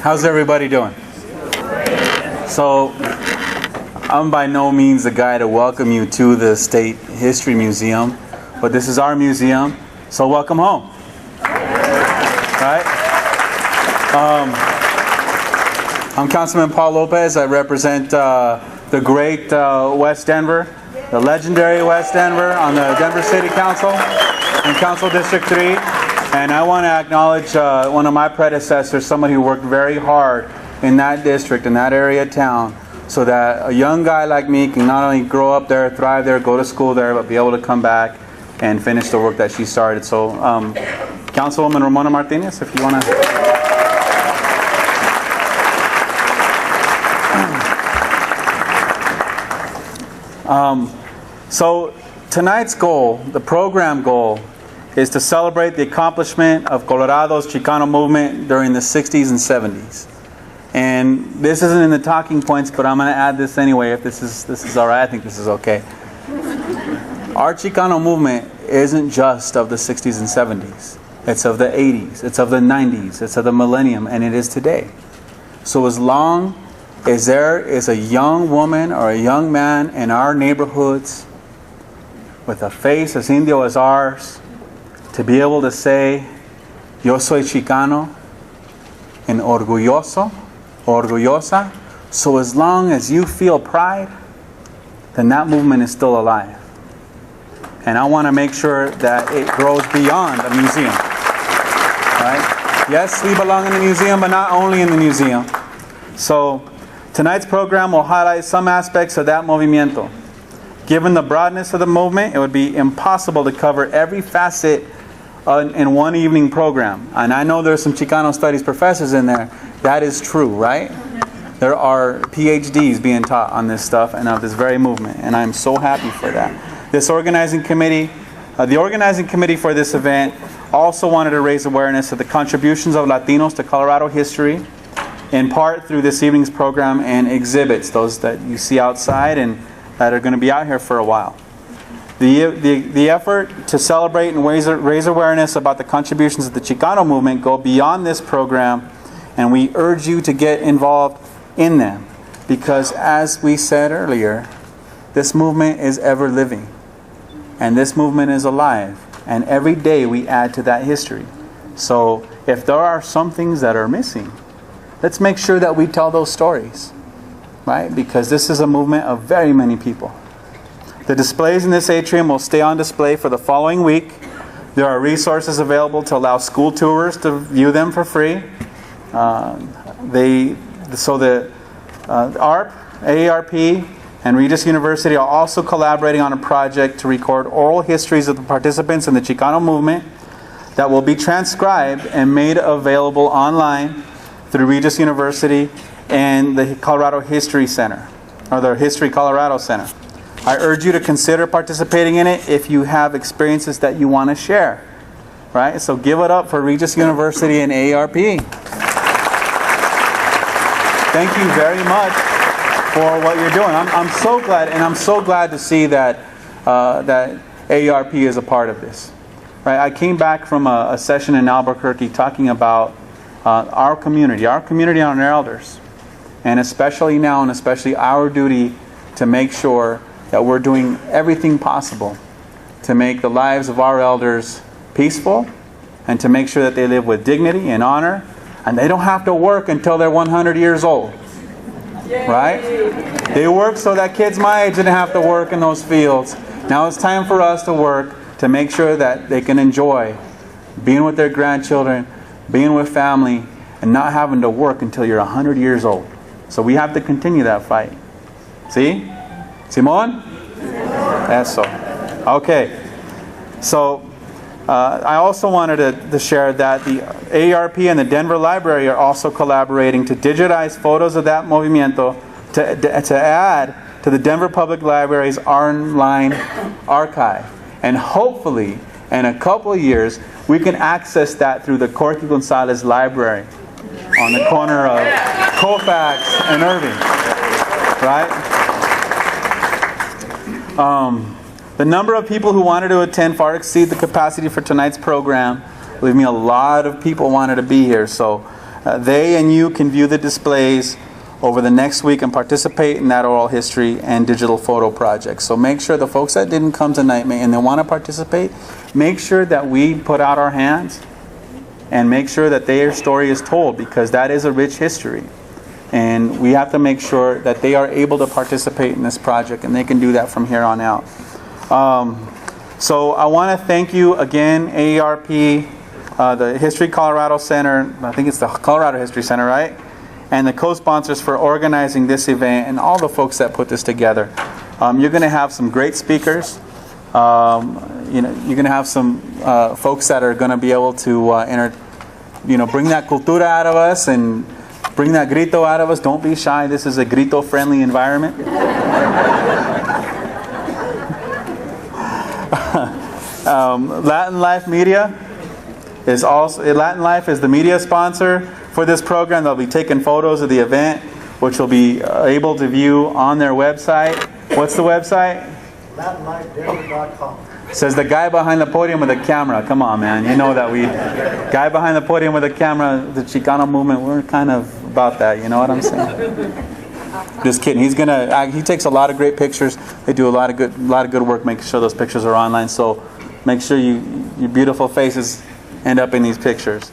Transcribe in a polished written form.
How's everybody doing? So, I'm by no means the guy to welcome you to the State History Museum, but this is our museum, so welcome home. Right? I'm Councilman Paul Lopez. I represent the great West Denver, the legendary West Denver on the Denver City Council in Council District 3. And I want to acknowledge one of my predecessors, somebody who worked very hard in that district, in that area of town, so that a young guy like me can not only grow up there, thrive there, go to school there, but be able to come back and finish the work that she started. So, Councilwoman Ramona Martinez, if you want to... So, tonight's goal, the program goal, is to celebrate the accomplishment of Colorado's Chicano movement during the 60s and 70s. And this isn't in the talking points, but I'm going to add this anyway. If this is all right, I think this is okay. Our Chicano movement isn't just of the 60s and 70s. It's of the 80s, it's of the 90s, it's of the millennium, and it is today. So as long as there is a young woman or a young man in our neighborhoods with a face as Indio as ours, to be able to say, yo soy Chicano, and orgulloso, orgullosa, so as long as you feel pride, then that movement is still alive. And I want to make sure that it grows beyond a museum. Right? Yes, we belong in the museum, but not only in the museum. So, tonight's program will highlight some aspects of that movimiento. Given the broadness of the movement, it would be impossible to cover every facet in one evening program. And I know there's some Chicano studies professors in there. That is true, right? There are PhDs being taught on this stuff and of this very movement. And I'm so happy for that. This organizing committee, the organizing committee for this event also wanted to raise awareness of the contributions of Latinos to Colorado history, in part through this evening's program and exhibits, those that you see outside and that are going to be out here for a while. The effort to celebrate and raise awareness about the contributions of the Chicano movement go beyond this program, and we urge you to get involved in them, because as we said earlier, this movement is ever living, and this movement is alive, and every day we add to that history. So if there are some things that are missing, let's make sure that we tell those stories, right? Because this is a movement of very many people. The displays in this atrium will stay on display for the following week. There are resources available to allow school tours to view them for free. The AARP, AARP, and Regis University are also collaborating on a project to record oral histories of the participants in the Chicano movement that will be transcribed and made available online through Regis University and the Colorado History Center, or the History Colorado Center. I urge you to consider participating in it if you have experiences that you want to share. Right? So give it up for Regis University and AARP. Thank you very much for what you're doing. I'm so glad, and I'm so glad to see that that AARP is a part of this. Right? I came back from a session in Albuquerque talking about our community on our elders, and especially now, and especially our duty to make sure that we're doing everything possible to make the lives of our elders peaceful, and to make sure that they live with dignity and honor, and they don't have to work until they're 100 years old. Right? They work so that kids my age didn't have to work in those fields. Now it's time for us to work to make sure that they can enjoy being with their grandchildren, being with family, and not having to work until you're 100 years old. So we have to continue that fight. See? Simon? Eso. Okay. So, I also wanted to share that the AARP and the Denver Library are also collaborating to digitize photos of that movimiento to add to the Denver Public Library's online archive. And hopefully, in a couple of years, we can access that through the Corky Gonzalez Library on the corner of Colfax and Irving. Right? The number of people who wanted to attend far exceed the capacity for tonight's program. Believe me, a lot of people wanted to be here. So They and you can view the displays over the next week and participate in that oral history and digital photo project. So make sure the folks that didn't come tonight and they want to participate, make sure that we put out our hands and make sure that their story is told, because that is a rich history. And we have to make sure that they are able to participate in this project, and they can do that from here on out. So I want to thank you again, AARP, the History Colorado Center, I think it's the Colorado History Center, right? And the co-sponsors for organizing this event, and all the folks that put this together. You're going to have some great speakers. You're going to have some folks that are going to be able to bring that cultura out of us and bring that grito out of us. Don't be shy. This is a grito-friendly environment. Latin Life Media is Latin Life is the media sponsor for this program. They'll be taking photos of the event, which will be able to view on their website. What's the website? LatinLifeDaily.com. Says the guy behind the podium with the camera. Come on, man. You know that guy behind the podium with the camera, the Chicano movement, we're kind of about that. You know what I'm saying? Just kidding. He takes a lot of great pictures. They do a lot of good work making sure those pictures are online. So make sure your beautiful faces end up in these pictures.